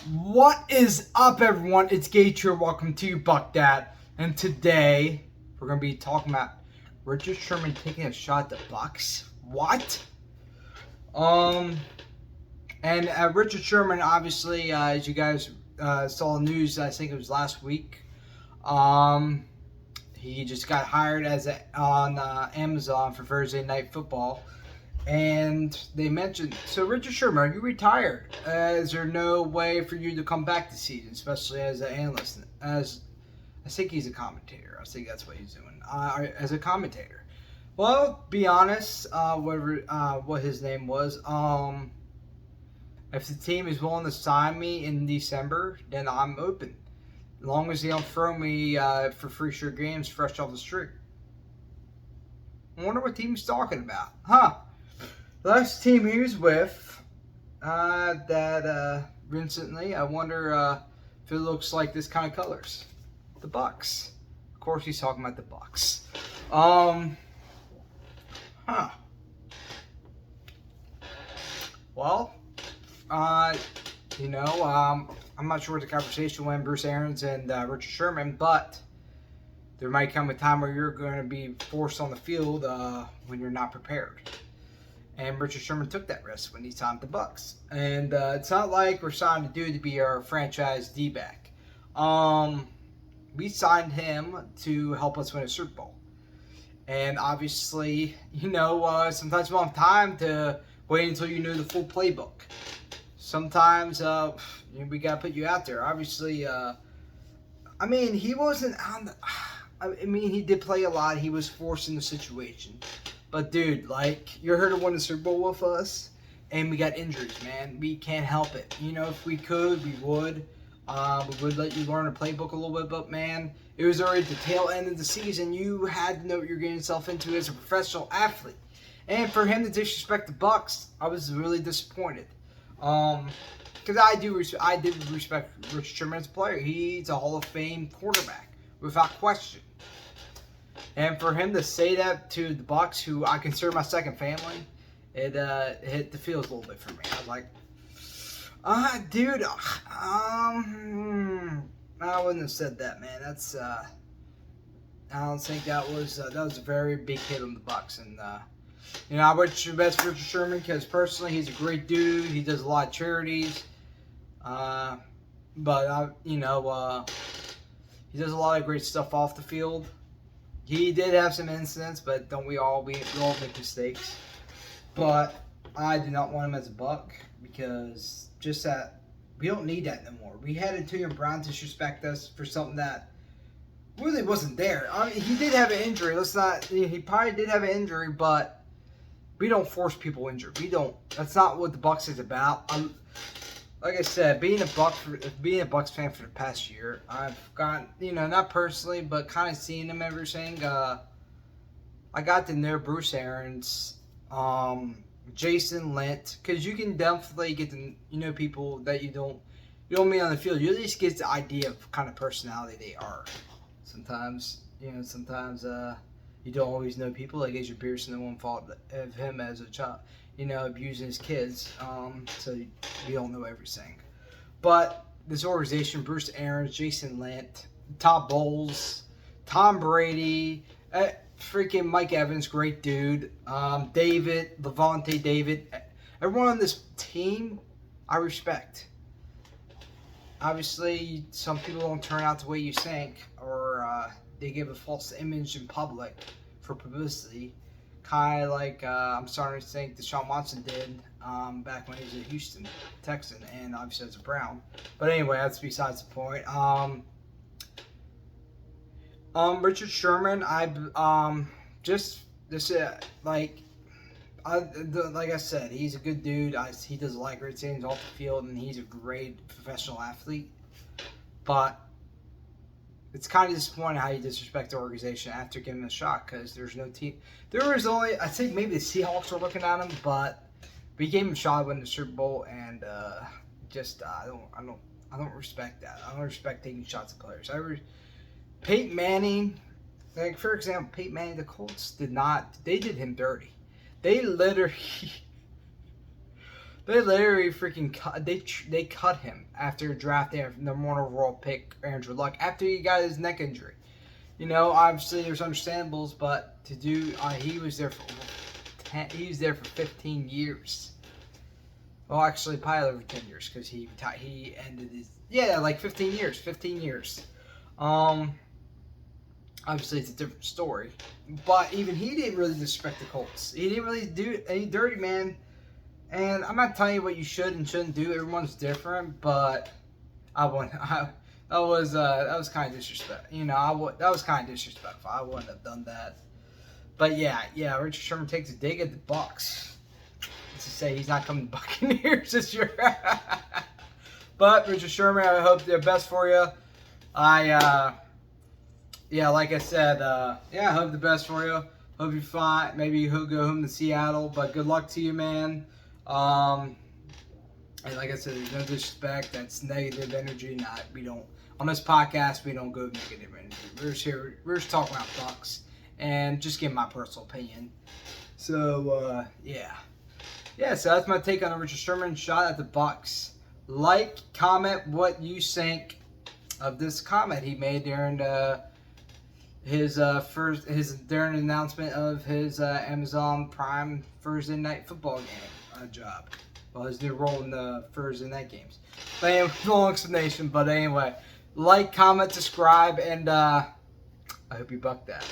What is up, everyone? It's Gage here. Welcome to Buck Dad. And today we're gonna be talking about Richard Sherman taking a shot at the Bucks. What? Um, and Richard Sherman, obviously, as you guys saw the news, I think it was last week. Um, he just got hired on Amazon for Thursday Night Football. And they mentioned, so Richard Sherman, are you retired? Is there no way for you to come back this season, especially as an analyst? As I think he's a commentator. I think that's what he's doing. As a commentator. Well, be honest, what his name was. If the team is willing to sign me in December, then I'm open. As long as they don't throw me for free shirt games fresh off the street. I wonder what team he's talking about. Huh. The last team he was with, recently, I wonder if it looks like this kind of colors. The Bucs. Of course, he's talking about the Bucs. Huh. Well, I'm not sure what the conversation went, Bruce Arians and Richard Sherman, but there might come a time where you're going to be forced on the field when you're not prepared. And Richard Sherman took that risk when he signed the Bucs. And it's not like we're signing a dude to be our franchise D-back. We signed him to help us win a Super Bowl. And obviously, sometimes we don't have time to wait until you know the full playbook. Sometimes we got to put you out there. Obviously, he wasn't on the... he did play a lot. He was forced in the situation. But, dude, you're here to win the Super Bowl with us, and we got injuries, man. We can't help it. If we could, we would. We would let you learn the playbook a little bit, but, man, it was already the tail end of the season. You had to know what you're getting yourself into as a professional athlete. And for him to disrespect the Bucs, I was really disappointed. Because I did respect Richard Sherman as a player. He's a Hall of Fame quarterback, without question. And for him to say that to the Bucs, who I consider my second family, it hit the feels a little bit for me. I was like, dude, I wouldn't have said that, man. That's I don't think that was a very big hit on the Bucs. And I wish the best for Richard Sherman because personally, he's a great dude. He does a lot of charities, but he does a lot of great stuff off the field. He did have some incidents, but don't we all? We all make mistakes. But I do not want him as a Buck because just that we don't need that no more. We had Antonio Brown disrespect us for something that really wasn't there. He did have an injury. He probably did have an injury, but we don't force people injured. We don't. That's not what the Bucs is about. Like I said, being a Bucs fan for the past year, I've got, not personally, but kind of seeing them everything. I got to know Bruce Arians, Jason Lint, because you can definitely get to people that you don't meet on the field. You at least get the idea of kind of personality they are. Sometimes, you don't always know people. Like Adrian Pearson, no one thought of him as a child, abusing his kids. So you don't know everything. But this organization, Bruce Arians, Jason Lint, Todd Bowles, Tom Brady, freaking Mike Evans, great dude. Levante David, everyone on this team, I respect. Obviously, some people don't turn out the way you think, or they give a false image in public for publicity. Kind of like I'm starting to think Deshaun Watson did back when he was a Houston Texan, and obviously as a Brown. But anyway, that's besides the point. Richard Sherman, like I said, he's a good dude. He does a lot of great things off the field, and he's a great professional athlete. But it's kind of disappointing how you disrespect the organization after giving him a shot because there's no team. There was only, I think maybe the Seahawks were looking at him, but we gave him a shot to win the Super Bowl, and I don't respect that. I don't respect taking shots at players. Peyton Manning, like for example, Peyton Manning, the Colts did him dirty. They literally They literally freaking cut. They cut him after drafting the #1 overall pick Andrew Luck after he got his neck injury. You know, obviously there's understandables, but to do he was there for 15 years. Well, actually, probably over 10 years because he ended his 15 years. 15 years. Obviously, it's a different story, but even he didn't really disrespect the Colts. He didn't really do any dirty, man. And I'm not telling you what you should and shouldn't do. Everyone's different, but that was kind of disrespectful. You know, that was kind of disrespectful. I wouldn't have done that. But yeah, Richard Sherman takes a dig at the Bucs. To say he's not coming to Buccaneers this year. But Richard Sherman, I hope the best for you. Like I said, I hope the best for you. Hope you're fine. Maybe you'll go home to Seattle, but good luck to you, man. And like I said, there's no disrespect. That's negative energy. We don't on this podcast. We don't go negative energy. We're just talking about Bucs and just give my personal opinion. So so that's my take on the Richard Sherman shot at the Bucs. Like, comment what you think of this comment he made during his during the announcement of his Amazon Prime Thursday Night Football game job. Well, his new role in the Thursday night games. But anyway, long explanation. But anyway, like, comment, subscribe, and I hope you buck that.